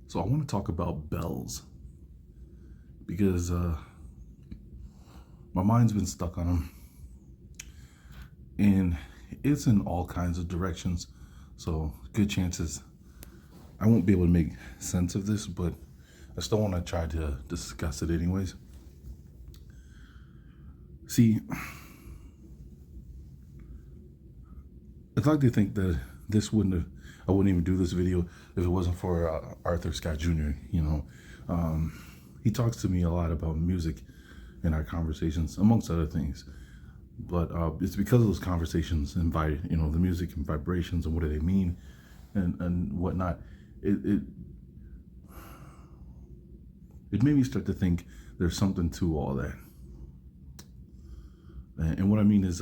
So I want to talk about bells because my mind's been stuck on them, and it's in all kinds of directions. So good chances I won't be able to make sense of this, but I still want to try to discuss it anyways. See, I'd like to think that I wouldn't even do this video if it wasn't for Arthur Scott Jr. He talks to me a lot about music in our conversations, amongst other things. But it's because of those conversations and the music and vibrations and what do they mean and whatnot. It it made me start to think there's something to all that. And what I mean is,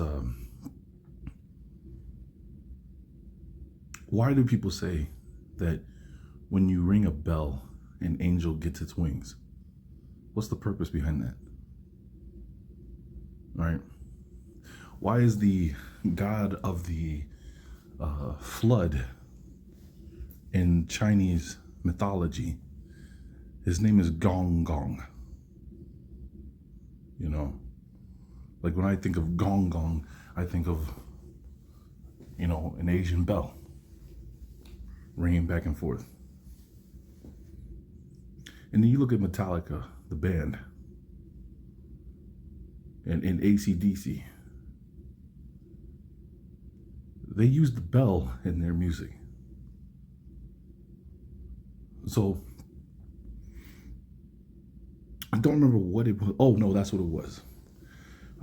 why do people say that when you ring a bell, an angel gets its wings? What's the purpose behind that? Right? Why is the god of the flood in Chinese mythology, his name is Gong Gong? Like when I think of Gong Gong, I think of, an Asian bell ringing back and forth. And then you look at Metallica, the band, and AC/DC. They use the bell in their music. So I don't remember what it was. Oh no, that's what it was.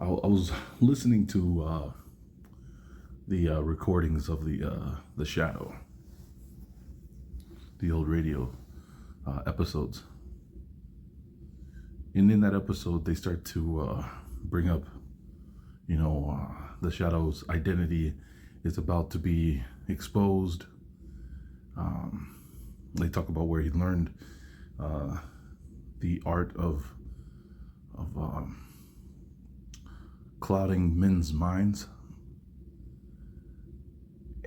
I was listening to the recordings of the Shadow, the old radio episodes, and in that episode they start to bring up, the Shadow's identity is about to be exposed. They talk about where he learned the art of clouding men's minds.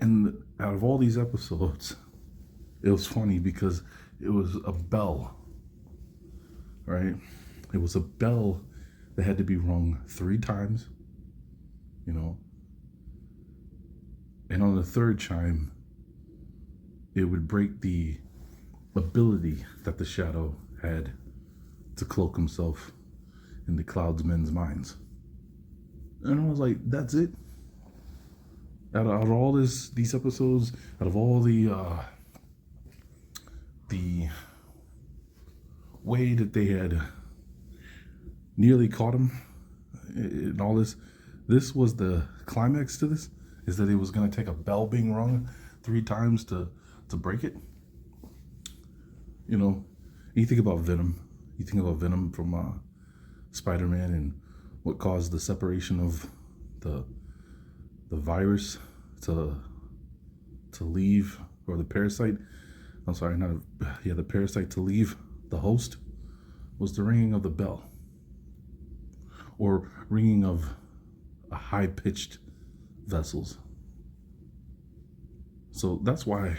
And out of all these episodes, it was funny because it was a bell, right? It was a bell that had to be rung 3 times, and on the 3rd chime, it would break the ability that the Shadow had to cloak himself in the clouds men's minds. And I was like, that's it? Out of all these episodes, out of all the way that they had nearly caught him and all this was the climax to this, is that it was going to take a bell being rung 3 times to break it. You think about Venom. You think about Venom from Spider-Man and what caused the separation of the virus to leave, or the parasite. I'm sorry, the parasite to leave the host was the ringing of the bell, or ringing of a high-pitched vessels. So that's why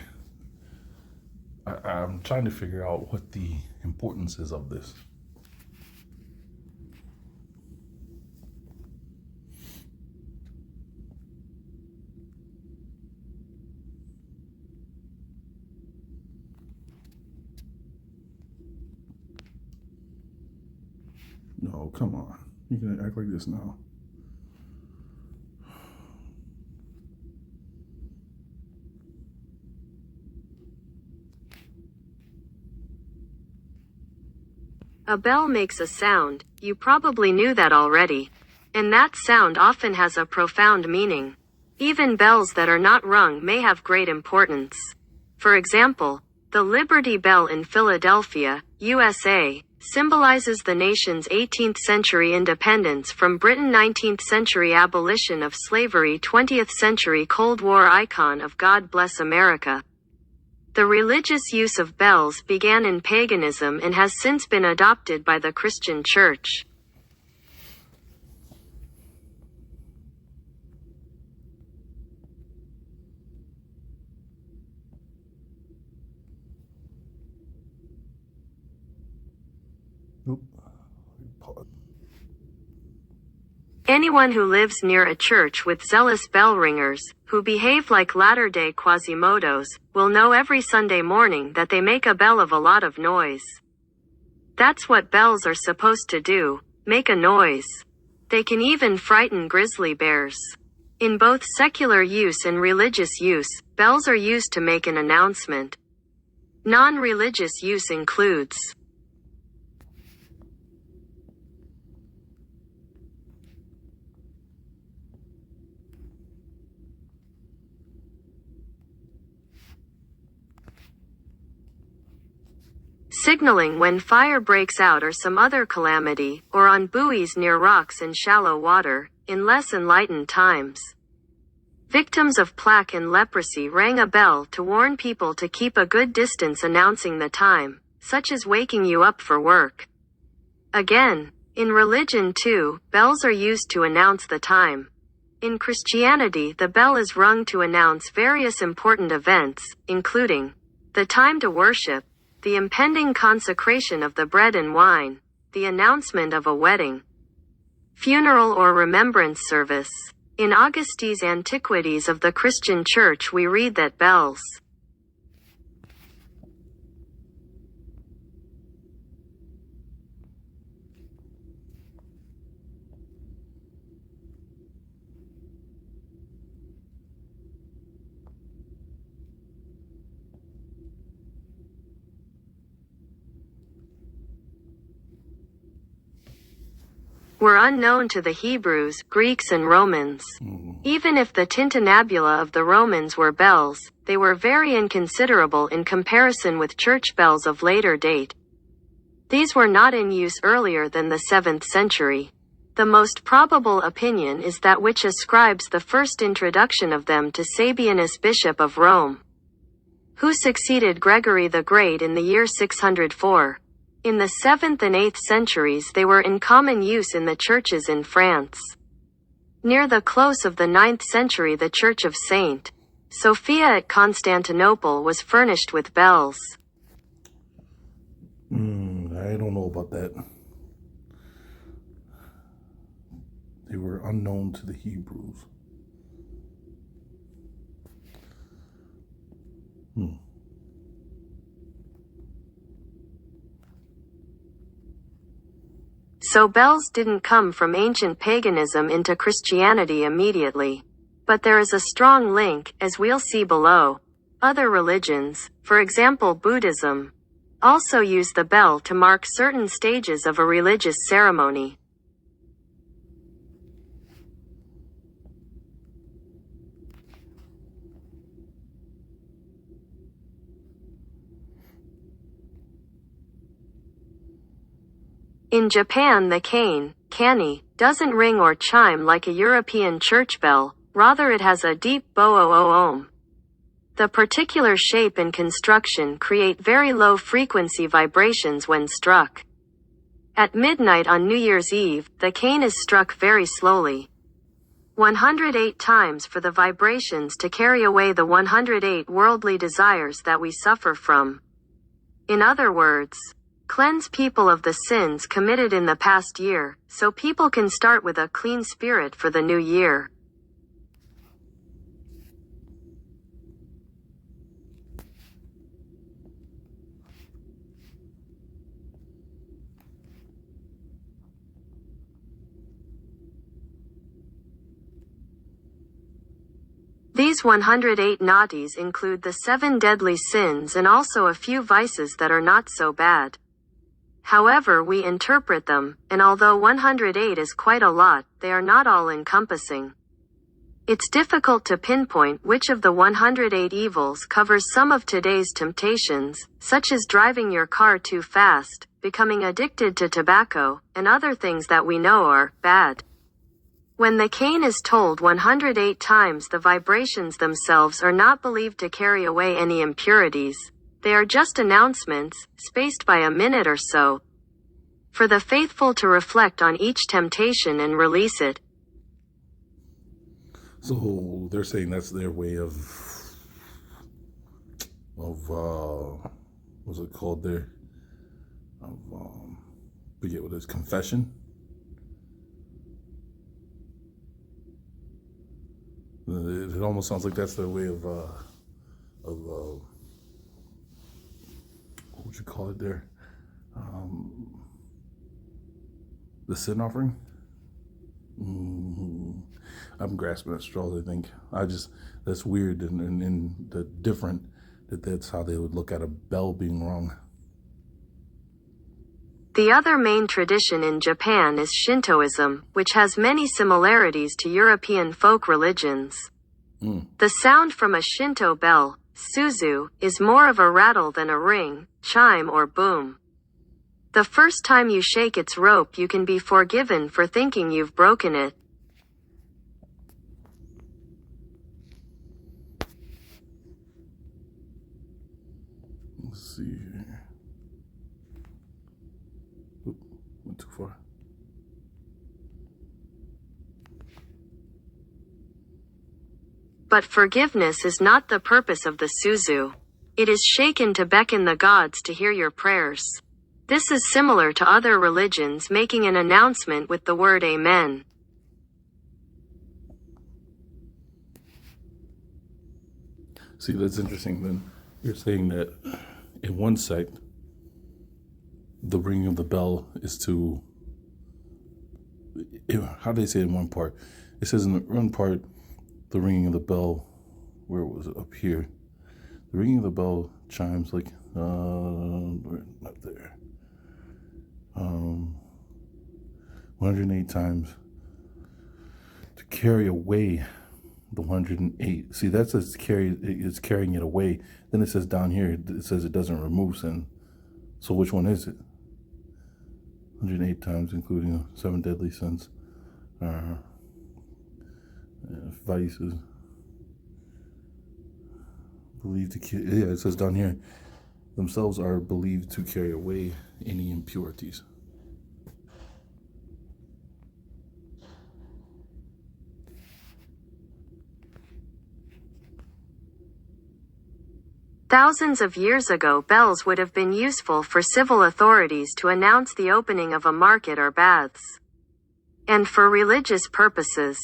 I'm trying to figure out what the importance is of this. No, come on. You can act like this now. A bell makes a sound, you probably knew that already. And that sound often has a profound meaning. Even bells that are not rung may have great importance. For example, the Liberty Bell in Philadelphia, USA, symbolizes the nation's 18th century independence from Britain, 19th century abolition of slavery, 20th century Cold War icon of God Bless America. The religious use of bells began in paganism and has since been adopted by the Christian Church. Oop. Anyone who lives near a church with zealous bell ringers, who behave like latter-day Quasimodos, will know every Sunday morning that they make a bell of a lot of noise. That's what bells are supposed to do, make a noise. They can even frighten grizzly bears. In both secular use and religious use, bells are used to make an announcement. Non-religious use includes signaling when fire breaks out or some other calamity, or on buoys near rocks in shallow water, in less enlightened times. Victims of plague and leprosy rang a bell to warn people to keep a good distance, announcing the time, such as waking you up for work. Again, in religion too, bells are used to announce the time. In Christianity, the bell is rung to announce various important events, including the time to worship, the impending consecration of the bread and wine, the announcement of a wedding, funeral or remembrance service. In Auguste's Antiquities of the Christian Church we read that bells were unknown to the Hebrews, Greeks and Romans. Even if the tintinnabula of the Romans were bells, they were very inconsiderable in comparison with church bells of later date. These were not in use earlier than the 7th century. The most probable opinion is that which ascribes the first introduction of them to Sabinus, Bishop of Rome, who succeeded Gregory the Great in the year 604. In the 7th and 8th centuries they were in common use in the churches in France. Near the close of the 9th century the church of St. Sophia at Constantinople was furnished with bells. I don't know about that. They were unknown to the Hebrews. So bells didn't come from ancient paganism into Christianity immediately. But there is a strong link, as we'll see below. Other religions, for example Buddhism, also use the bell to mark certain stages of a religious ceremony. In Japan the kani, doesn't ring or chime like a European church bell, rather it has a deep bo-o-o-om. The particular shape and construction create very low frequency vibrations when struck. At midnight on New Year's Eve, the cane is struck very slowly. 108 times for the vibrations to carry away the 108 worldly desires that we suffer from. In other words, cleanse people of the sins committed in the past year, so people can start with a clean spirit for the new year. These 108 naughties include the 7 deadly sins and also a few vices that are not so bad. However, we interpret them, and although 108 is quite a lot, they are not all-encompassing. It's difficult to pinpoint which of the 108 evils covers some of today's temptations, such as driving your car too fast, becoming addicted to tobacco, and other things that we know are bad. When the cane is tolled 108 times, the vibrations themselves are not believed to carry away any impurities. They are just announcements, spaced by a minute or so, for the faithful to reflect on each temptation and release it. So they're saying that's their way of what's it called there? Of forget what it is, confession. It almost sounds like that's their way of what would you call it there? The sin offering. I'm grasping at straws. I think that's weird and the different that's how they would look at a bell being wrong. The other main tradition in Japan is Shintoism, which has many similarities to European folk religions. The sound from a Shinto bell, suzu, is more of a rattle than a ring, chime, or boom. The first time you shake its rope, you can be forgiven for thinking you've broken it. Let's see here. Oop, went too far. But forgiveness is not the purpose of the suzu. It is shaken to beckon the gods to hear your prayers. This is similar to other religions making an announcement with the word Amen. See, that's interesting. Then you're saying that in one sect, the ringing of the bell is to, how do they say it in one part? It says in the one part, the ringing of the bell, where was it? Up here. The ringing of the bell chimes like, not there. 108 times to carry away the 108. See, that says it's carrying it away. Then it says down here, it says it doesn't remove sin. So which one is it? 108 times, including 7 deadly sins, vices. Believed to it says down here, themselves are believed to carry away any impurities. Thousands of years ago, bells would have been useful for civil authorities to announce the opening of a market or baths. And for religious purposes,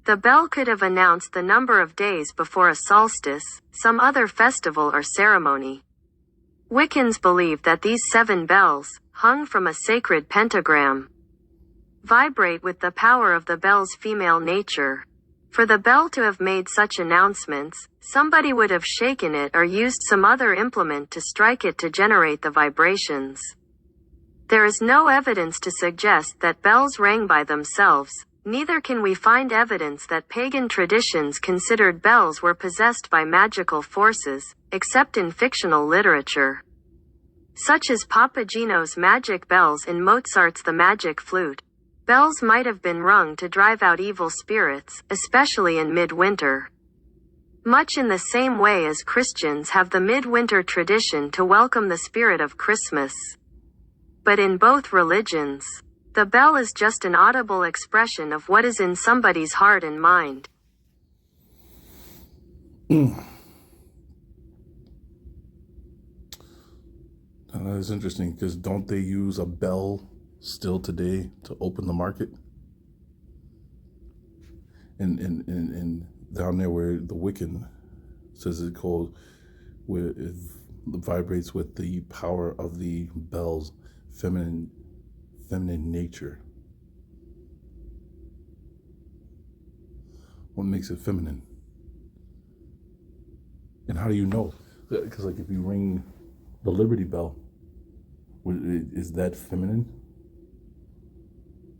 the bell could have announced the number of days before a solstice, some other festival or ceremony. Wiccans believe that these 7 bells, hung from a sacred pentagram, vibrate with the power of the bell's female nature. For the bell to have made such announcements, somebody would have shaken it or used some other implement to strike it to generate the vibrations. There is no evidence to suggest that bells rang by themselves, neither can we find evidence that pagan traditions considered bells were possessed by magical forces, except in fictional literature, such as Papagino's magic bells in Mozart's The Magic Flute. Bells might have been rung to drive out evil spirits, especially in midwinter. Much in the same way as Christians have the midwinter tradition to welcome the spirit of Christmas. But in both religions, the bell is just an audible expression of what is in somebody's heart and mind. That is interesting, because don't they use a bell still today to open the market? And down there where the Wiccan says it called, where it vibrates with the power of the bell's feminine nature. What makes it feminine? And how do you know? Because like if you ring the Liberty Bell, is that feminine?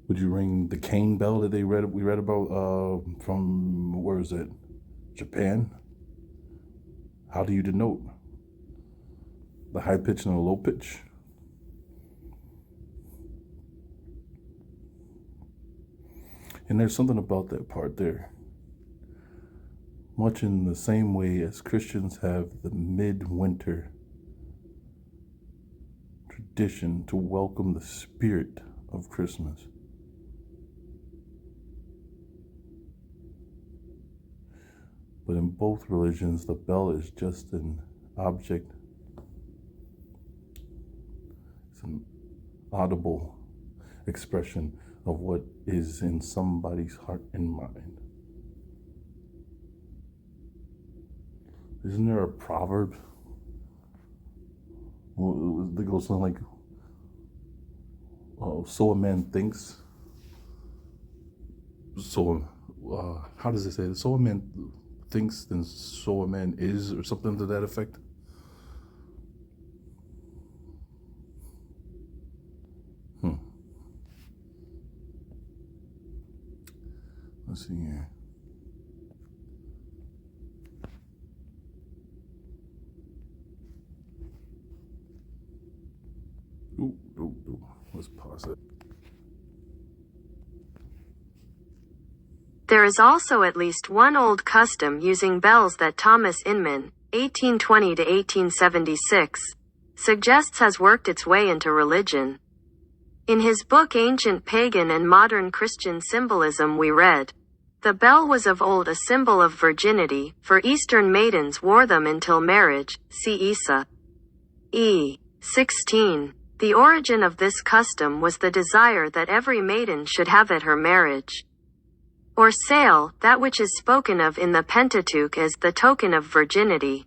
Would you ring the Cain bell that we read about from, where is it? Japan? How do you denote the high pitch and the low pitch? And there's something about that part there. Much in the same way as Christians have the midwinter tradition to welcome the spirit of Christmas. But in both religions, the bell is just an object. It's an audible expression of what is in somebody's heart and mind. Isn't there a proverb that goes something like, so a man thinks, so how does it say? So a man thinks, then so a man is, or something to that effect. Let's see here. Ooh. Let's pause it. There is also at least one old custom using bells that Thomas Inman, 1820 to 1876, suggests has worked its way into religion. In his book Ancient Pagan and Modern Christian Symbolism we read, "The bell was of old a symbol of virginity, for Eastern maidens wore them until marriage, see Isa. E. 16. The origin of this custom was the desire that every maiden should have at her marriage or sale that which is spoken of in the Pentateuch as the token of virginity.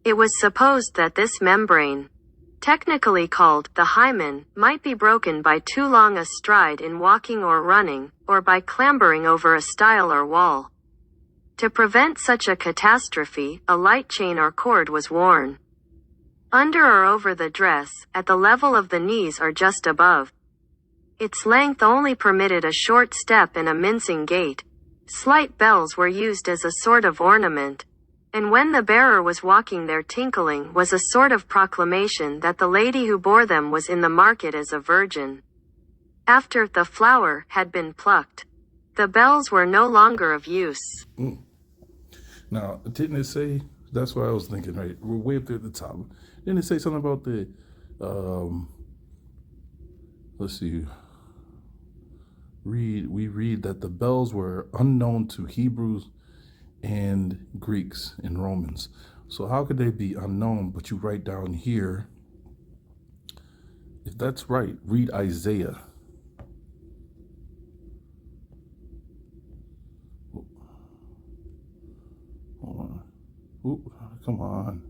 It was supposed that this membrane, technically called the hymen, might be broken by too long a stride in walking or running, or by clambering over a stile or wall. To prevent such a catastrophe, a light chain or cord was worn under or over the dress, at the level of the knees or just above. Its length only permitted a short step and a mincing gait. Slight bells were used as a sort of ornament, and when the bearer was walking their tinkling was a sort of proclamation that the lady who bore them was in the market as a virgin. After the flower had been plucked, the bells were no longer of use." Now, didn't it say, that's what I was thinking, right? We're way up there at the top. Didn't it say something about the, let's see, we read that the bells were unknown to Hebrews and Greeks in Romans. So how could they be unknown? But you write down here, if that's right, read Isaiah. Hold on. Ooh, come on.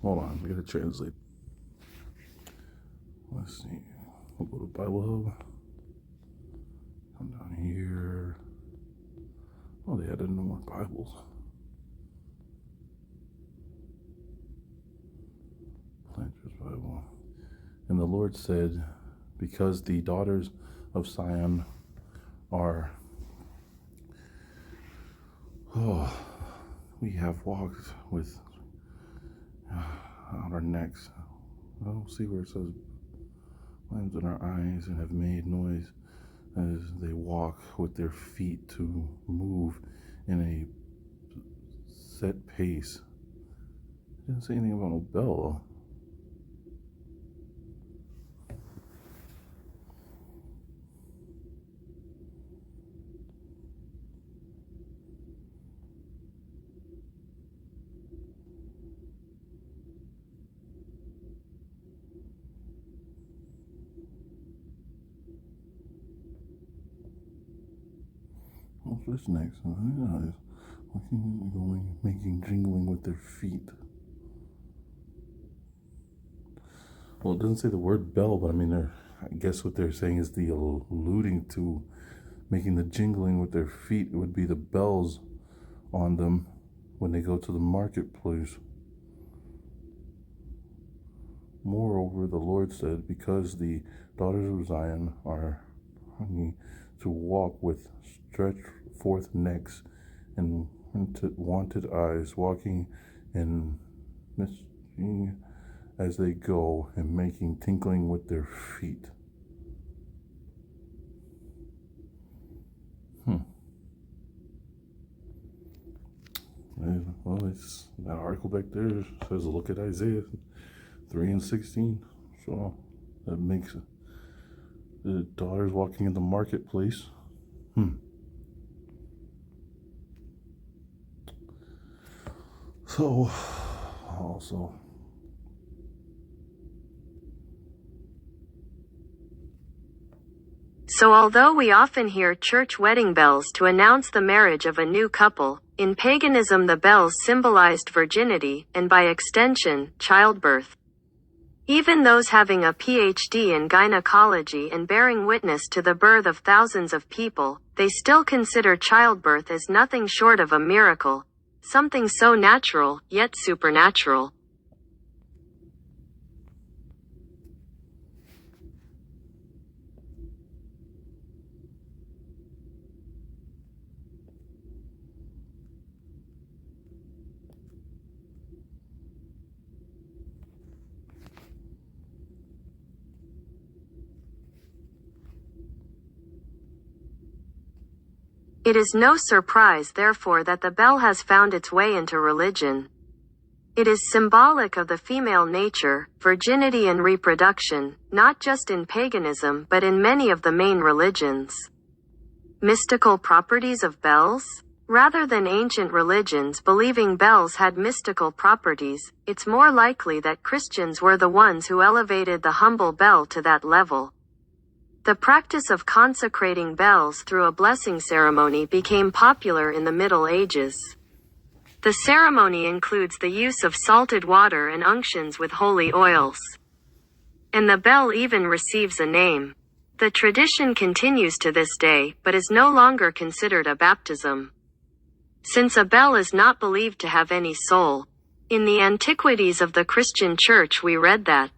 Hold on, we gotta translate. Let's see. We'll go to Bible Hub. Come down here. Oh, they added no more Bibles. Planter's Bible. And the Lord said, because the daughters of Zion are, we have walked with on our necks. I don't see where it says lamps in our eyes, and have made noise as they walk with their feet to move in a set pace. It didn't say anything about no bell. What's this next? Walking, going, making, jingling with their feet. Well, it doesn't say the word bell, but I mean, I guess what they're saying is the alluding to making the jingling with their feet. It would be the bells on them when they go to the marketplace. Moreover, the Lord said, because the daughters of Zion are hungry to walk with stretched forth necks and wanted eyes, walking and misting as they go, and making tinkling with their feet. Well, it's that article back there says look at Isaiah 3 and 16. So that makes The daughter's walking in the marketplace. So, also. So although we often hear church wedding bells to announce the marriage of a new couple, in paganism the bells symbolized virginity, and by extension, childbirth. Even those having a PhD in gynecology and bearing witness to the birth of thousands of people, they still consider childbirth as nothing short of a miracle, something so natural, yet supernatural. It is no surprise therefore that the bell has found its way into religion. It is symbolic of the female nature, virginity and reproduction, not just in paganism but in many of the main religions. Mystical properties of bells? Rather than ancient religions believing bells had mystical properties, it's more likely that Christians were the ones who elevated the humble bell to that level. The practice of consecrating bells through a blessing ceremony became popular in the Middle Ages. The ceremony includes the use of salted water and unctions with holy oils. And the bell even receives a name. The tradition continues to this day, but is no longer considered a baptism. Since a bell is not believed to have any soul, in the Antiquities of the Christian Church we read that,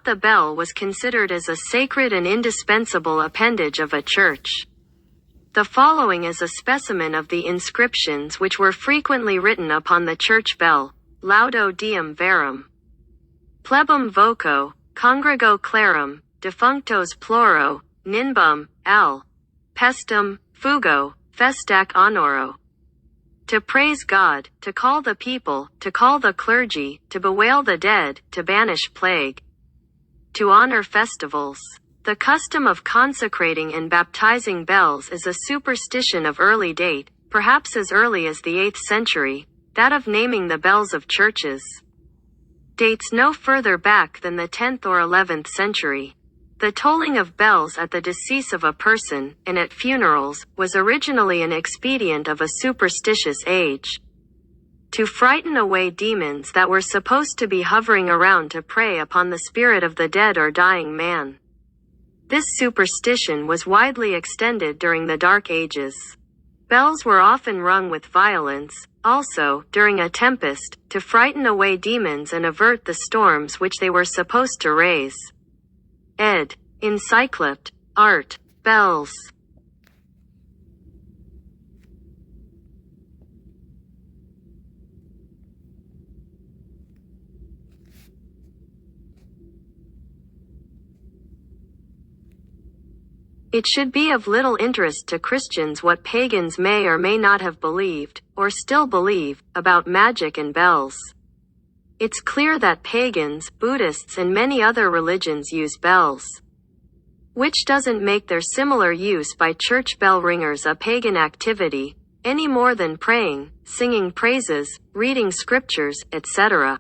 the bell was considered as a sacred and indispensable appendage of a church. The following is a specimen of the inscriptions which were frequently written upon the church bell: Laudo Diem Verum. Plebum voco, congrego clarum, defunctos ploro, ninbum, L. Pestum, fugo, festac honoro. To praise God, to call the people, to call the clergy, to bewail the dead, to banish plague. To honor festivals. The custom of consecrating and baptizing bells is a superstition of early date, perhaps as early as the 8th century, that of naming the bells of churches. Dates no further back than the 10th or 11th century. The tolling of bells at the decease of a person, and at funerals, was originally an expedient of a superstitious age. To frighten away demons that were supposed to be hovering around to prey upon the spirit of the dead or dying man. This superstition was widely extended during the Dark Ages. Bells were often rung with violence, also, during a tempest, to frighten away demons and avert the storms which they were supposed to raise. Ed. Encyclopt. Art. Bells. It should be of little interest to Christians what pagans may or may not have believed, or still believe, about magic and bells. It's clear that pagans, Buddhists and many other religions use bells. Which doesn't make their similar use by church bell ringers a pagan activity, any more than praying, singing praises, reading scriptures, etc.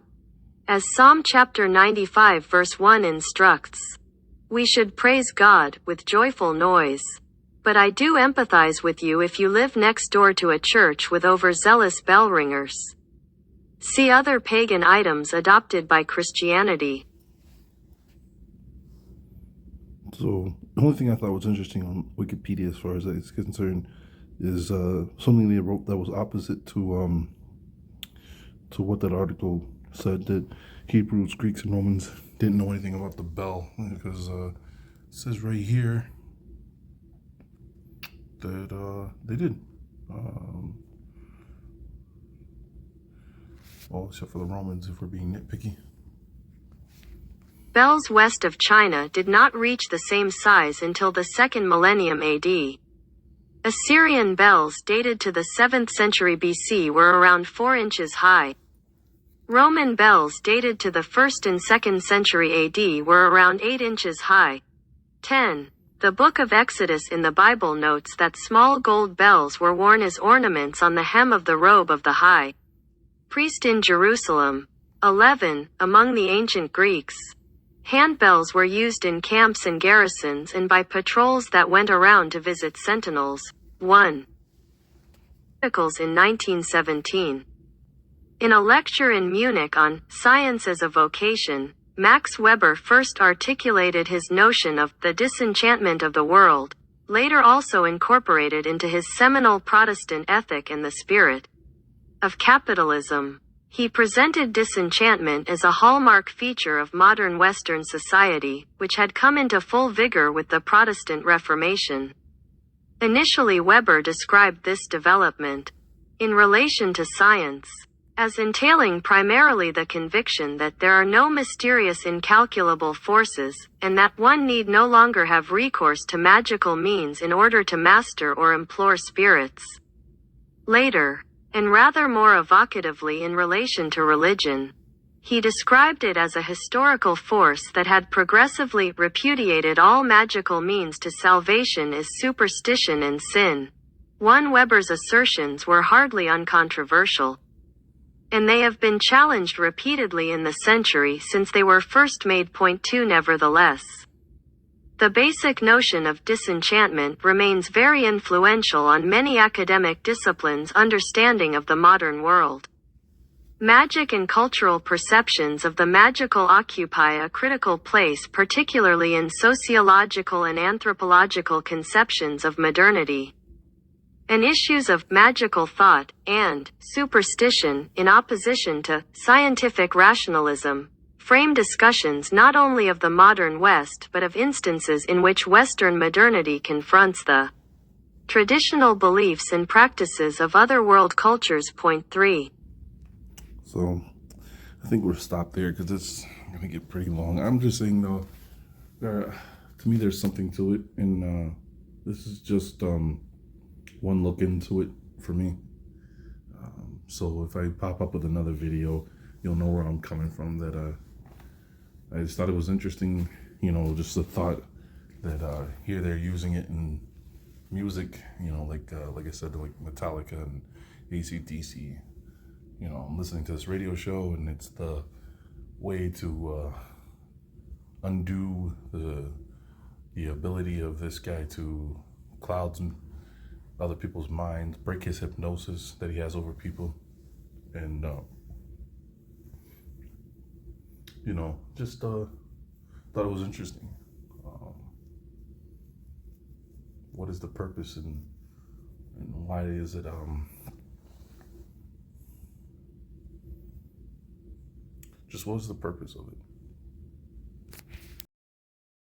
As Psalm chapter 95 verse 1 instructs. We should praise God with joyful noise. But I do empathize with you if you live next door to a church with overzealous bell ringers. See other pagan items adopted by Christianity. So, the only thing I thought was interesting on Wikipedia as far as that is concerned is something they wrote that was opposite to what that article said, that Hebrews, Greeks, and Romans didn't know anything about the bell, because it says right here that they did. Well, except for the Romans, if we're being nitpicky. Bells west of China did not reach the same size until the 2nd millennium AD. Assyrian bells dated to the 7th century BC were around 4 inches high. Roman bells dated to the 1st and 2nd century AD were around 8 inches high. 10. The Book of Exodus in the Bible notes that small gold bells were worn as ornaments on the hem of the robe of the high priest in Jerusalem. 11. Among the ancient Greeks, handbells were used in camps and garrisons and by patrols that went around to visit sentinels. 1. Articles in 1917. In a lecture in Munich on Science as a Vocation, Max Weber first articulated his notion of the disenchantment of the world, later also incorporated into his seminal Protestant Ethic and the Spirit of Capitalism. He presented disenchantment as a hallmark feature of modern Western society, which had come into full vigor with the Protestant Reformation. Initially, Weber described this development, in relation to science, as entailing primarily the conviction that there are no mysterious incalculable forces, and that one need no longer have recourse to magical means in order to master or implore spirits. Later, and rather more evocatively in relation to religion, he described it as a historical force that had progressively repudiated all magical means to salvation as superstition and sin. Weber's assertions were hardly uncontroversial, and they have been challenged repeatedly in the century since they were first made. 2. Nevertheless, the basic notion of disenchantment remains very influential on many academic disciplines' understanding of the modern world. Magic and cultural perceptions of the magical occupy a critical place, particularly in sociological and anthropological conceptions of modernity. And issues of magical thought and superstition, in opposition to scientific rationalism, frame discussions not only of the modern West but of instances in which Western modernity confronts the traditional beliefs and practices of other world cultures. 3. So I think we'll stop there because it's going to get pretty long. I'm just saying, though, to me there's something to it, and this is just one look into it for me. So if I pop up with another video, you'll know where I'm coming from. That I just thought it was interesting, just the thought that here they're using it in music, like I said, like Metallica and AC/DC. I'm listening to this radio show, and it's the way to undo the ability of this guy to cloud other people's minds, break his hypnosis that he has over people, and just thought it was interesting. What is the purpose, and why is it just what is the purpose of it?